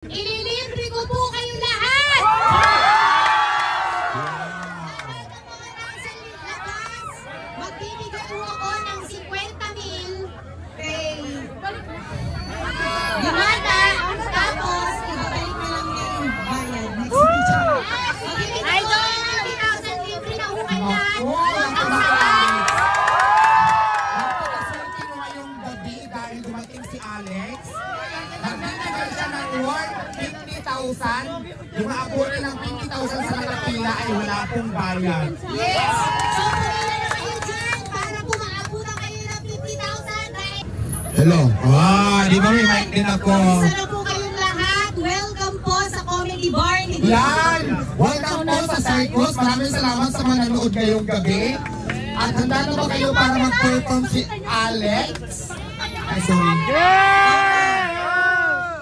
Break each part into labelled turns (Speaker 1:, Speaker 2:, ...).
Speaker 1: Ililibre ko po kayo lahat! Lahat ng mga nasa labas, magbibigay po ako ng 50,000 kay Diwata, tapos ibabalik na lang niya yung bayad. Magbibigay ko ng 50,000 libre na hukay lahat.
Speaker 2: Napakaswerte mo ngayong gabi dahil dumating si Alex. Nagbibigay siya ng worth 50,000. Yung maabutin ng 50,000 sa nakapila ay wala pong bayad.
Speaker 1: Yes! So, pumila na kayo dyan para po maabutan kayo ng 50,000 dahil...
Speaker 2: Hello. Di ba may mic din ako?
Speaker 1: Isa na po kayong lahat. Welcome po sa Comedy Bar ni
Speaker 2: Yan! Welcome po sa Circus. Maraming salamat sa mga nanood ngayong gabi. At handa na ba kayo para mag-perform si Alex? Ay, sorry.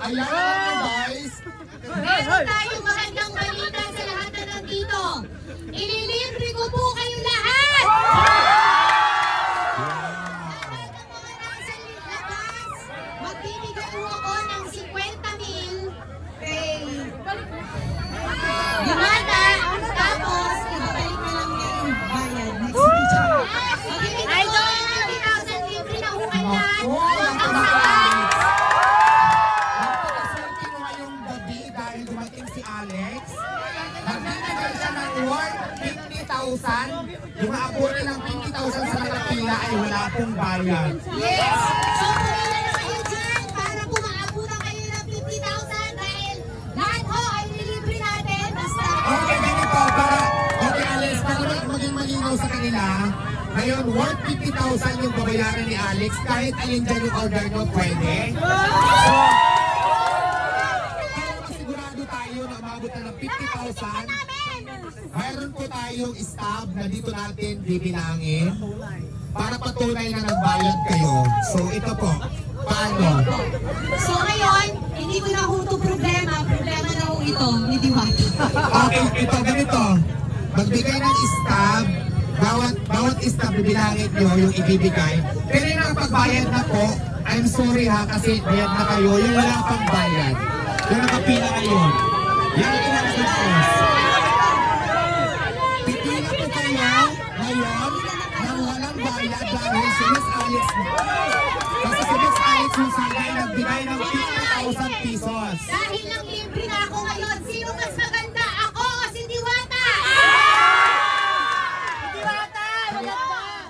Speaker 2: Ayan na guys.
Speaker 1: Meron tayong magandang balita sa lahat na nandito. Ililibre ko po kayo lahat! Lahat ng mga nasa labas, magbibigay po ako ng 50,000 kay Diwata, tapos ibabalik na lang niya yung bayad. Magbibigay ko ng 50,000 libre na hukay lahat.
Speaker 2: Napakaswerte mo ngayong gabi dahil dumating si Alex. Nagbibigay siya ng worth 50,000. Yung maabutin ng 50,000 sa nakapila ay wala pong bayad.
Speaker 1: Yes! So, pumila na kayo dyan para po maabutan kayo ng 50,000 dahil lahat ho ay nilibre natin. Basta...
Speaker 2: Okay, ganito. Okay, Alex, para maging malinaw sa kanila, ngayon, worth 50,000 yung babayaran ni Alex. Kahit alin dyan yung order nyo, pwede. So, para masigurado tayo na umabot na ng 50,000, mayroon po tayong stab na dito natin bibilangin para patunay na nagbayad kayo. So, ito po. Paano?
Speaker 1: So, ngayon, hindi ko na ho ito problema. Problema na ho ito ni Diwata.
Speaker 2: Okay, ito ganito. Magbigay ng stab. Bawat stab bibilangin nyo yung ibibigay. Pero yung nakapagbayad na po, I'm sorry ha, kasi bayad na kayo. Yung wala pang bayad. Yung nakapila ngayon. Yan ang kinakasas. Pipila po kayo ngayon ng walang bayad dahil si Miss Alex. Kasi si Miss Alex yung sagay nagbigay ng 50,000 pesos.
Speaker 1: Dahil lang libre na ako ngayon, sino mas maganda? Ako o si Diwata?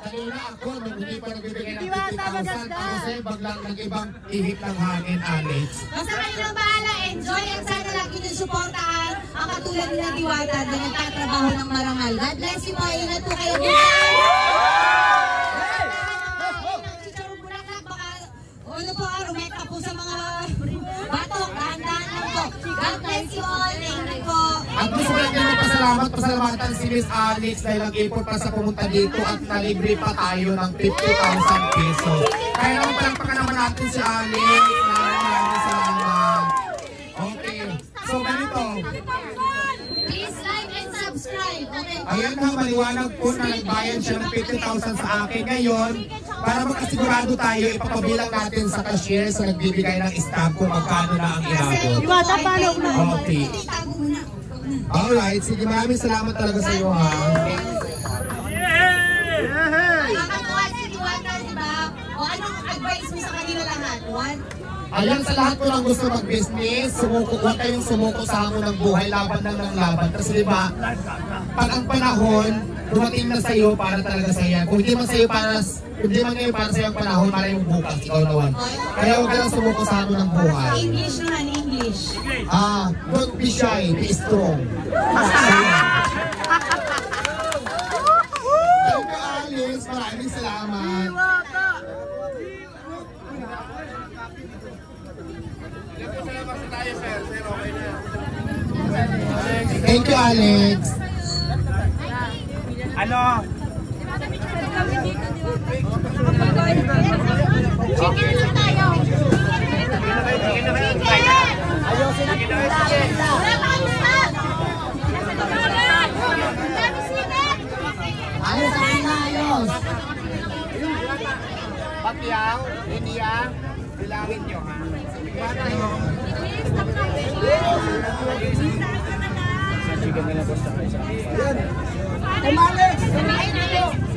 Speaker 2: Kanina ako, nung hindi pa nagbibigay ng 50,000, ako sa'yo baglang nag-ibang ihip ng hangin, Alex.
Speaker 1: Basta kayo nang bahala, enjoy at sana lagi nyo suportahan ang katulad nila Diwata na nagtatrabaho ng marangal. God bless you po, ingat po kayo. Chicharong Bulaklak, baka ano po, rumeka po sa mga batok, dahan-dahan lang po. God bless you all, thank you po.
Speaker 2: At gusto ko lang din pasalamatan si Miss Alex dahil nag-import pa sa pumunta dito at nalibre pa tayo ng 50,000 pesos. Kaya naman palakpakan naman natin si Alex. Maraming salamat. Okay, so ganito.
Speaker 1: Please like and subscribe, okay?
Speaker 2: Ayan na, maliwanag po na nagbayad siya ng 50,000 sa akin ngayon. Para makasigurado tayo, ipapabilang natin sa cashier sa nagbibigay ng stamp kung magkano na ang inabot.
Speaker 1: Diwata, paano na?
Speaker 2: Okay. Alright, sige, maraming salamat talaga sa iyo ha.
Speaker 1: Nakakatuwa si Diwata, di ba? O anong advice mo sa kanila lahat? One?
Speaker 2: Ayan, sa lahat ko lang gusto mag-business, huwag kayong sumuko sa hamon ng buhay, laban lang ng laban. Kasi diba, pag ang panahon, dumating na sa'yo para talaga sa'yo. Kung hindi man sa'yo para, hindi man ngayon para sa'yo ang panahon, para yung bukas, ikaw naman. Kaya huwag ka lang sumuko sa hamon ng buhay.
Speaker 1: English naman, English.
Speaker 2: Don't be shy, be strong. Thank you, Alice. Maraming salamat. Thank you, Alex.
Speaker 3: Ano?
Speaker 1: Chicken lang tayo.
Speaker 3: Ayusin ang chicken.
Speaker 1: Wala pa kayo stop. Dami chicken.
Speaker 2: Ayos, ayos.
Speaker 3: Pakyang, Linia, bilangin nyo ha.
Speaker 1: Stop natin.
Speaker 3: Yan. Kay Malik.
Speaker 1: Kumain natin.